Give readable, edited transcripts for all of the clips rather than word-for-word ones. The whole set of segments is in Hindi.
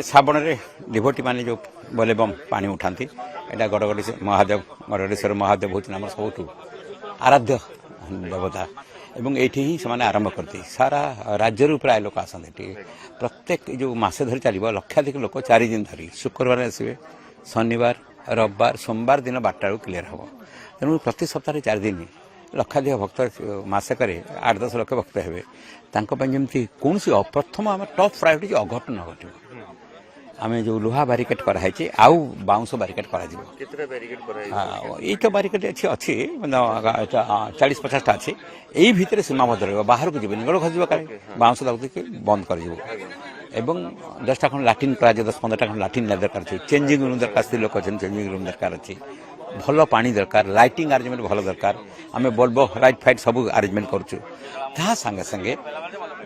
श्रावण में डिभोटी मैंने जो बोले बम पानी उठाती यहाँ गड़गड़ी महादेव गड़गड़ेश्वर महादेव हूँ आम सब आराध्य देवता एवं ये ही से आरंभ करते सारा राज्य प्राय लोक आसते प्रत्येक जो मसे धरी चलो लक्षाधिक लोक 4 दिन धरी शुक्रवार आसवे शनिवार रविवार सोमवार दिन 12 क्लीयर हम तेणु प्रति सप्ताह 4 दिन लक्षाधिक भक्त मसेक 8-10 लक्ष भक्त हे जमी कौन प्रथम आम टॉप प्रायोरिटी अघटन न घट आम जो लुहा बारिकेड कराई आउ बाउंस बारिकेड कर बारिकेड अच्छी 40-50 अच्छी यही भितर सीमाबद्ध रहा बाहर को जीवन गोड़ खस बाउंस बंद कर जस्ट खंड लाट्रिन कर 10-15 खंड लाट्रिन दरकार चेंजिंग रूम दरकार स्त्री लोक अच्छे चेंजिंग रूम दरकार अच्छी भल पानी दरकार लाइटिंग अरेंजमेंट भल दरकार आम बल्ब लाइट फाइट सब अरेंजमेंट करूँ संगे संगे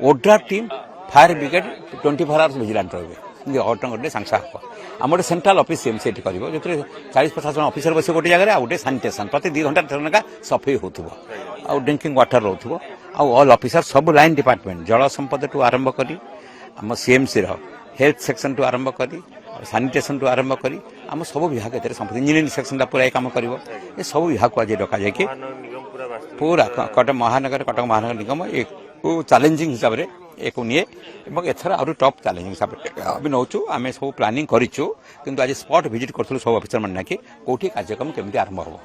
ओड्रा team fire brigade 24 hours vigilant रही अटंगे सांगे हम आम गोटे सेंट्रल ऑफिस सीएमसी कर जो 40-50 जन ऑफिसर बस गोटे जगह गोटे सानिटेशन प्रति 2 घंटा थरका सफाई हो ड्रिंकिंग वाटर रो ऑल ऑफिसर सब लाइन डिपार्टमेंट जल संपद टू आरंभ करी आम सीएमसी हेल्थ सेक्शन टू आरंभ करी सानिटेशन टू आरंभ करी आम सब विभाग संपत्ति इंजीनियरिंग सेक्शन पूरा ये कम कर सब विभाग को आज डक जाए पूरा कटक महानगर निगम एक चैलेंजिंग हिसाब से एक निए एथर आउट टॉप चैलेंजिंग हिसाब से नौचु आम सब प्लानिंग करूँ किंतु आज स्पॉट विजिट करूँ सब ऑफिसर मैंने कि कौटी कार्यक्रम केमती आरंभ हो।